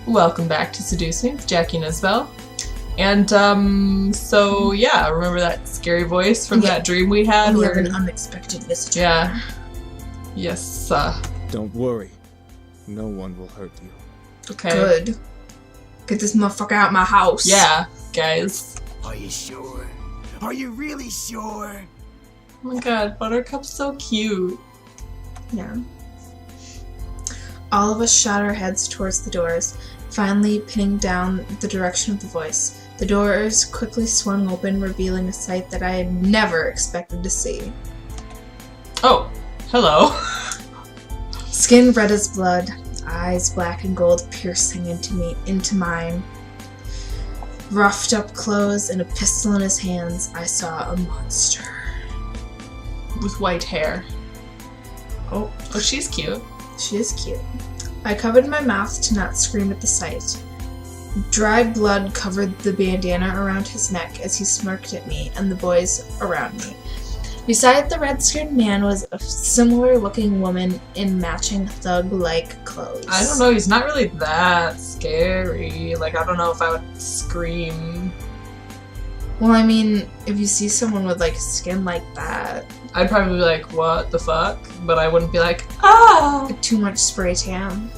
Welcome back to Seduce with Jackie and Isabel. And, so, yeah, remember that scary voice from that dream we had? We have an unexpected visitor. Yeah. Yes, Don't worry. No one will hurt you. okay. Good. Get this motherfucker out of my house. Yeah, guys. Are you sure? Are you really sure? Oh my god, Buttercup's so cute. Yeah. All of us shot our heads towards the doors, finally pinning down the direction of the voice. The doors quickly swung open, revealing a sight that I had never expected to see. Oh, hello. Skin red as blood, eyes black and gold piercing into mine. Roughed up clothes and a pistol in his hands, I saw a monster. With white hair. Oh, she's cute. She is cute. I covered my mouth to not scream at the sight. Dry blood covered the bandana around his neck as he smirked at me and the boys around me. Beside the red-skinned man was a similar-looking woman in matching thug-like clothes. I don't know, he's not really that scary. Like, I don't know if I would scream. Well, I mean, if you see someone with, like, skin like that... I'd probably be like, what the fuck? But I wouldn't be like, ah! Too much spray tan.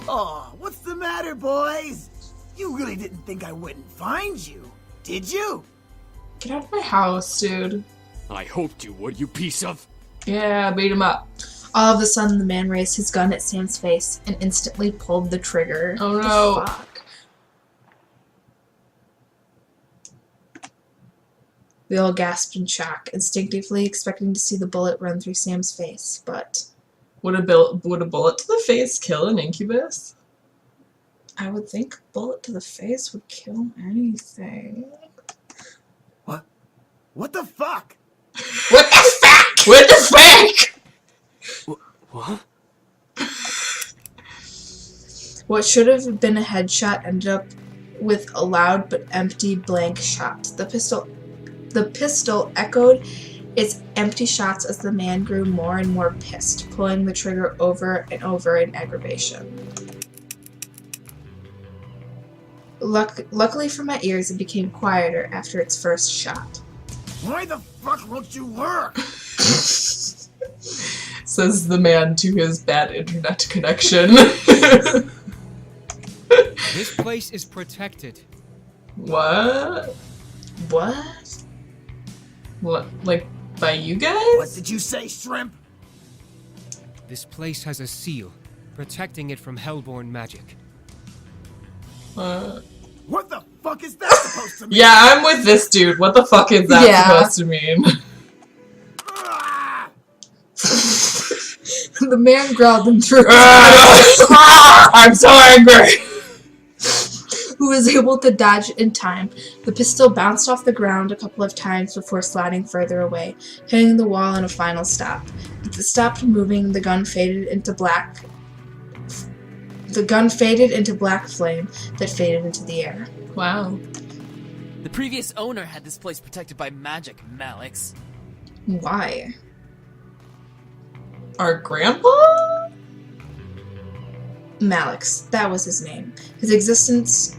Oh, what's the matter, boys? You really didn't think I wouldn't find you, did you? Get out of my house, dude. I hoped you would, you piece of... Yeah, beat him up. All of a sudden, the man raised his gun at Sam's face and instantly pulled the trigger. Oh What no. the fuck? We all gasped in shock, instinctively expecting to see the bullet run through Sam's face, but... Would a bullet to the face kill an incubus? I would think a bullet to the face would kill anything. What the fuck? What the fuck? What the fuck? What? What should have been a headshot ended up with a loud but empty blank shot. The pistol echoed its empty shots as the man grew more and more pissed, pulling the trigger over and over in aggravation. Luckily for my ears, it became quieter after its first shot. Why the fuck won't you work? Says the man to his bad internet connection. This place is protected. What? What? What? Like, by you guys? What did you say, shrimp? This place has a seal, protecting it from hellborn magic. What the fuck is that supposed to mean? Yeah, I'm with this dude. What the fuck is that supposed to mean? Ah! The man growled and threw I'm so angry! who was able to dodge in time. The pistol bounced off the ground a couple of times before sliding further away, hitting the wall in a final stop. As it stopped moving, the gun faded into black flame that faded into the air. Wow. The previous owner had this place protected by magic, MALIX. Why? Our grandpa? MALIX, that was his name. His existence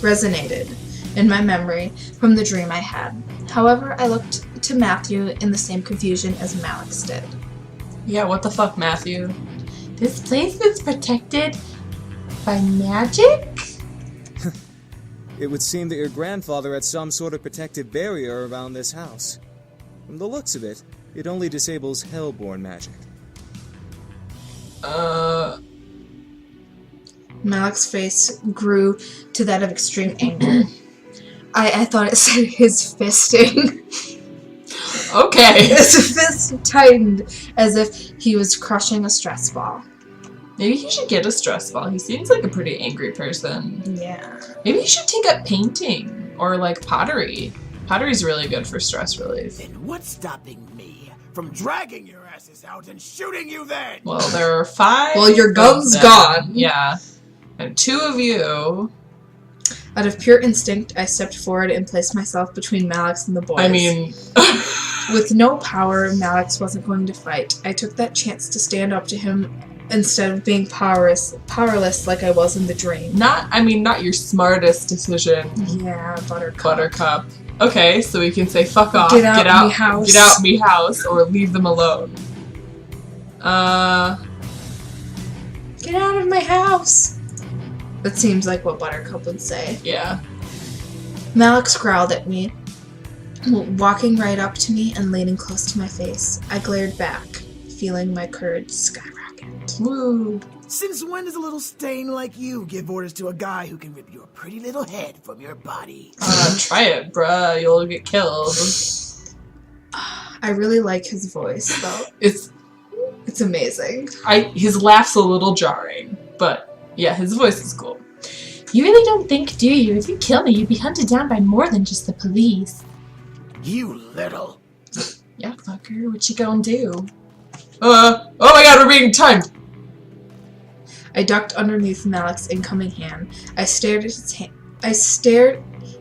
resonated in my memory from the dream I had. However, I looked to Matthew in the same confusion as MALIX did. Yeah, what the fuck, Matthew? This place is protected by magic? It would seem that your grandfather had some sort of protective barrier around this house. From the looks of it, it only disables hellborn magic. Malix's face grew to that of extreme anger. I thought it said his fisting. Okay. His fist tightened as if he was crushing a stress ball. Maybe he should get a stress ball. He seems like a pretty angry person. Yeah. Maybe he should take up painting or like pottery. Pottery's really good for stress relief. Then what's stopping me from dragging your asses out and shooting you then? Well, there are 5. Well, your gun's of them. gone. Yeah. And 2 of you. Out of pure instinct, I stepped forward and placed myself between Malix and the boys. I mean... With no power, Malix wasn't going to fight. I took that chance to stand up to him instead of being powerless like I was in the dream. Not your smartest decision, Yeah, Buttercup. Buttercup. Okay, so we can say fuck off, Get out me house. get out me house, or leave them alone. Get out of my house! That seems like what Buttercup would say. Yeah. Malix growled at me, walking right up to me and leaning close to my face. I glared back, feeling my courage skyrocket. Woo. Since when does a little stain like you give orders to a guy who can rip your pretty little head from your body? Try it, bruh. You'll get killed. I really like his voice, though. It's amazing. His laugh's a little jarring, but yeah, his voice is cool. You really don't think, do you? If you kill me, you'd be hunted down by more than just the police. You little... Yeah, fucker. What you gonna do? Oh my god, we're being timed! I ducked underneath Malix's incoming hand. I stared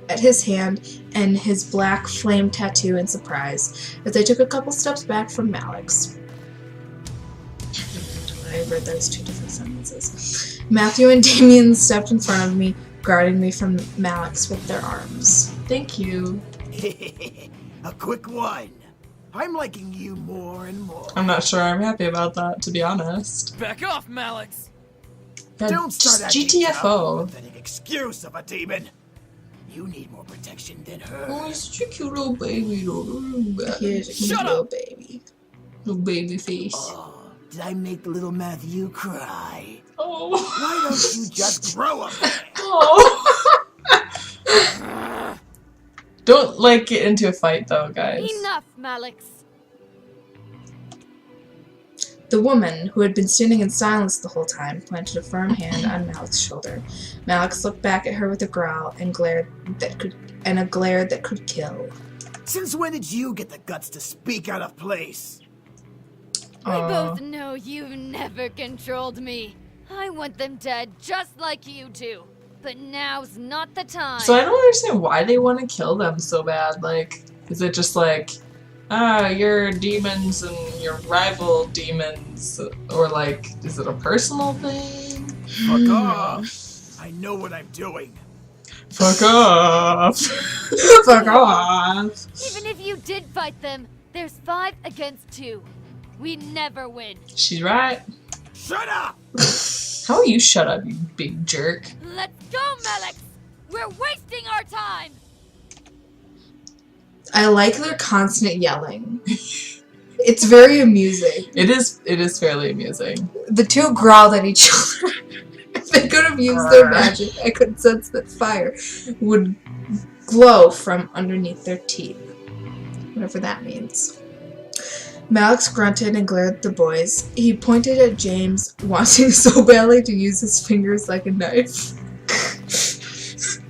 at his hand and his black flame tattoo in surprise as I took a couple steps back from Malix. I read those two different sentences. Matthew and Damien stepped in front of me, guarding me from Malix with their arms. Thank you. A quick one. I'm liking you more and more. I'm not sure I'm happy about that, to be honest. Back off, Malix! Yeah, Don't start just acting tough. GTFO. Pathetic excuse of a demon. You need more protection than her. Oh, he's such a cute little baby. He is a cute Shut little up! baby. Little baby face. Oh, did I make the little Matthew cry? Oh. Why don't you just grow up? Oh. Don't, get into a fight, though, guys. Enough, Malix. The woman, who had been standing in silence the whole time, planted a firm hand on Malix's shoulder. Malix looked back at her with a growl and a glare that could kill. Since when did you get the guts to speak out of place? We both know you've never controlled me. I want them dead just like you do. But now's not the time. So I don't understand why they want to kill them so bad. Is it just you're demons and you're rival demons? Or is it a personal thing? Fuck off. I know what I'm doing. Fuck off. Fuck off. Even if you did fight them, there's 5 against 2. We never win. She's right. Shut up! How will you shut up, you big jerk? Let's go, Malix! We're wasting our time! I like their constant yelling. It's very amusing. It is fairly amusing. The two growled at each other. If they could have used their magic, I could sense that fire would glow from underneath their teeth. Whatever that means. Malix grunted and glared at the boys. He pointed at James, wanting so badly to use his fingers like a knife.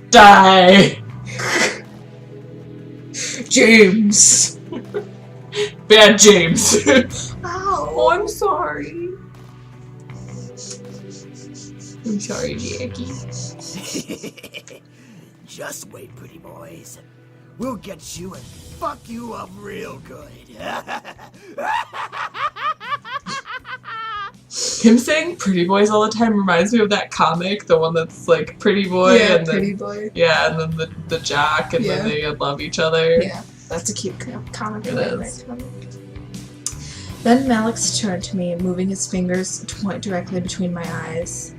Die! James! Bad James. Ow. I'm sorry. I'm sorry, Jackie. Just wait, pretty boys. We'll get you and fuck you up real good. Him saying pretty boys all the time reminds me of that comic, the one that's pretty boy Yeah, and pretty then boy. yeah, and then the Jack and then they love each other. Yeah, that's a cute comic. It is. Then Malix turned to me, moving his fingers to point directly between my eyes.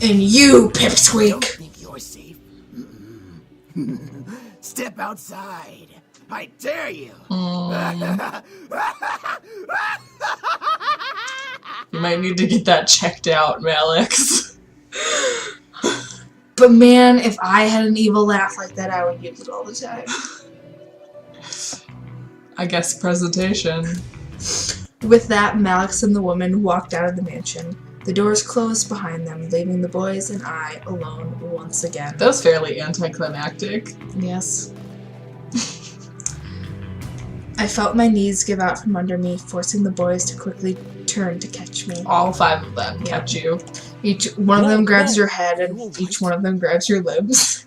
And you, Don't pipsqueak! think you're safe. Step outside. I dare you. You might need to get that checked out, Malix. But man, if I had an evil laugh like that, I would use it all the time. I guess presentation. With that, Malix and the woman walked out of the mansion. The doors closed behind them, leaving the boys and I alone once again. That was fairly anticlimactic. Yes. I felt my knees give out from under me, forcing the boys to quickly turn to catch me. All 5 of them catch you. Each one of them grabs your head, and each one of them grabs your limbs.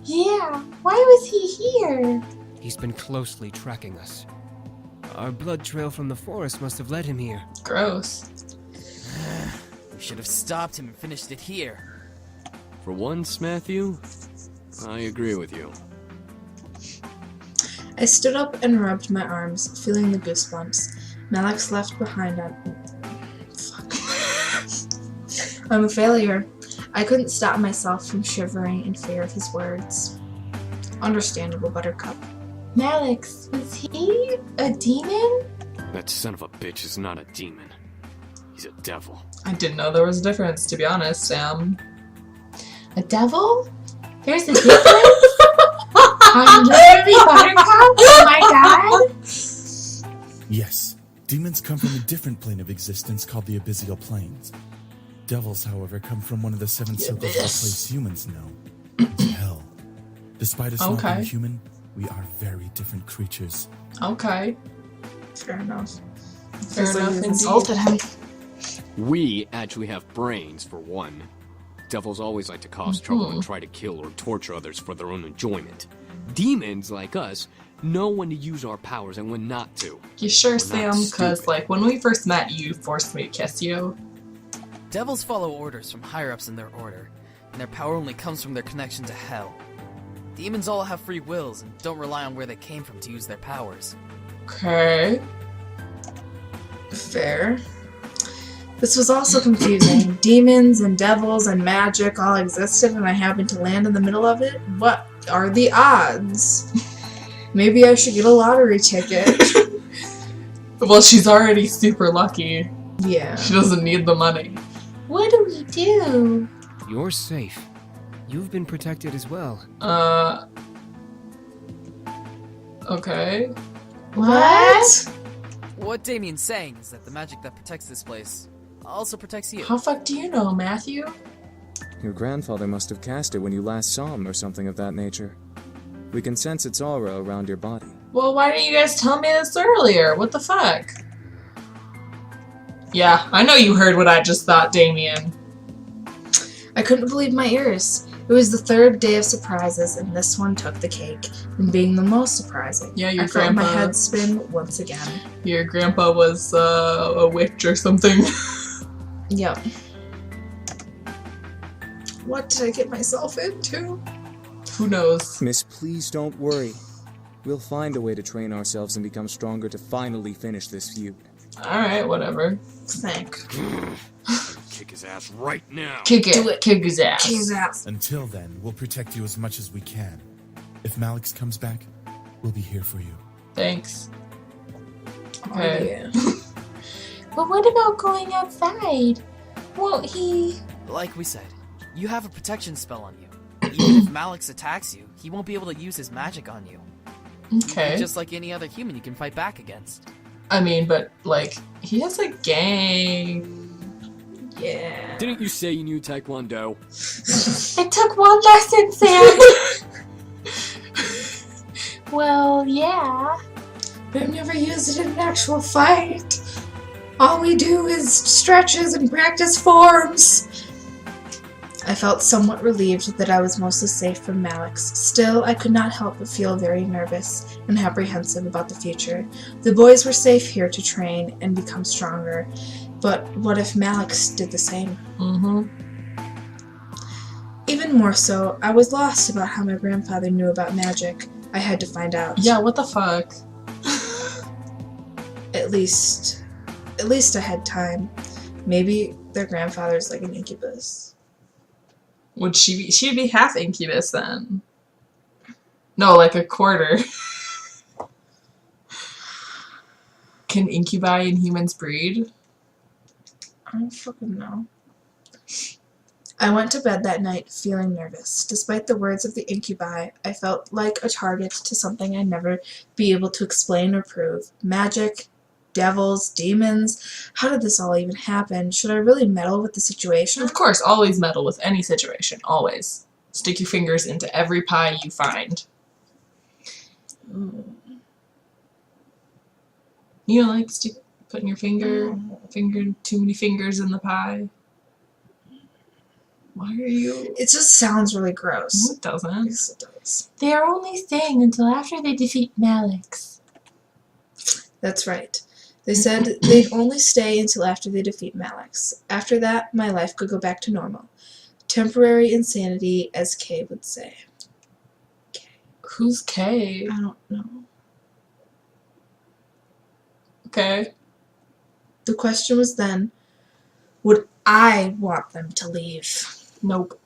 Yeah, why was he here? He's been closely tracking us. Our blood trail from the forest must have led him here. Gross. We should have stopped him and finished it here. For once, Matthew, I agree with you. I stood up and rubbed my arms, feeling the goosebumps. Malix left behind on... Fuck. I'm a failure. I couldn't stop myself from shivering in fear of his words. Understandable, Buttercup. Malix, was he a demon? That son of a bitch is not a demon. He's a devil. I didn't know there was a difference, to be honest, Sam. A devil? There's a difference? I'm literally Buttercup? Oh my god! Yes, demons come from a different plane of existence called the abyssal planes. Devils, however, come from one of the seven circles of the place humans know. It's hell. Despite us not being human, we are very different creatures. Okay. Fair enough. Fair enough, You indeed. insulted him. We actually have brains, for one. Devils always like to cause trouble and try to kill or torture others for their own enjoyment. Demons, like us, know when to use our powers and when not to. You sure, We're Sam? not Because, stupid. like, when we first met, you forced me to kiss you. Devils follow orders from higher-ups in their order, and their power only comes from their connection to hell. Demons all have free wills and don't rely on where they came from to use their powers. Okay. Fair. This was also confusing. Demons and devils and magic all existed and I happened to land in the middle of it? What are the odds? Maybe I should get a lottery ticket. Well, she's already super lucky. Yeah. She doesn't need the money. What do we do? You're safe. You've been protected as well. Okay. What? What Damien's saying is that the magic that protects this place also protects you. How fuck do you know, Matthew? Your grandfather must have cast it when you last saw him or something of that nature. We can sense its aura around your body. Well, why didn't you guys tell me this earlier? What the fuck? Yeah, I know you heard what I just thought, Damien. I couldn't believe my ears. It was the third day of surprises, and this one took the cake, and being the most surprising. Yeah, your I felt my grandpa- head spin once again. Your grandpa was a witch or something. Yep. What did I get myself into? Who knows? Miss, please don't worry. We'll find a way to train ourselves and become stronger to finally finish this feud. Alright, whatever. Thank. Kick his ass right now. Kick it. Do it. Kick his ass. His ass. Until then, we'll protect you as much as we can. If Malix comes back, we'll be here for you. Thanks. Oh, Okay. yeah. But what about going outside? Won't he? Like we said, you have a protection spell on you. Even if Malix attacks you, he won't be able to use his magic on you. Okay. Just like any other human you can fight back against. I mean, but, like, he has a gang. Yeah. Didn't you say you knew Taekwondo? I took one lesson, Sam. Well, yeah. But I've never used it in an actual fight. All we do is stretches and practice forms. I felt somewhat relieved that I was mostly safe from Malix. Still, I could not help but feel very nervous and apprehensive about the future. The boys were safe here to train and become stronger, but what if Malix did the same? Mm-hmm. Even more so, I was lost about how my grandfather knew about magic. I had to find out. Yeah, what the fuck? At least I had time. Maybe their grandfather's like an incubus. Would she'd be half incubus then? No, like a quarter. Can incubi and humans breed? I don't fucking know. I went to bed that night feeling nervous. Despite the words of the incubi, I felt like a target to something I'd never be able to explain or prove. Magic, devils, demons. How did this all even happen? Should I really meddle with the situation? Of course, always meddle with any situation. Always. Stick your fingers into every pie you find. You know, like putting your finger too many fingers in the pie. Why are you? It just sounds really gross. No, it doesn't. Yes, it does. They are only staying until after they defeat Malix. That's right. They said they'd only stay until after they defeat MALIX. After that, my life could go back to normal. Temporary insanity, as Kay would say. Who's Kay? I don't know. Okay. The question was then, would I want them to leave? Nope.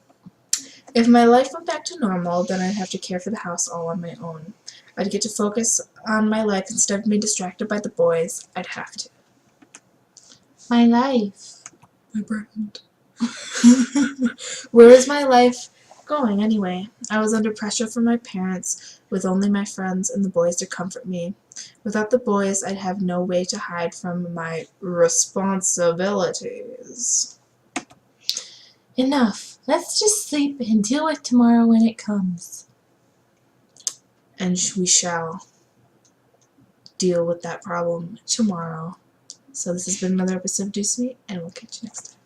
If my life went back to normal, then I'd have to care for the house all on my own. I'd get to focus on my life instead of being distracted by the boys. I'd have to. My life. My brand. Where is my life going anyway? I was under pressure from my parents, with only my friends and the boys to comfort me. Without the boys, I'd have no way to hide from my responsibilities. Enough. Let's just sleep and deal with tomorrow when it comes. And we shall deal with that problem tomorrow. So this has been another episode of Seduce, and we'll catch you next time.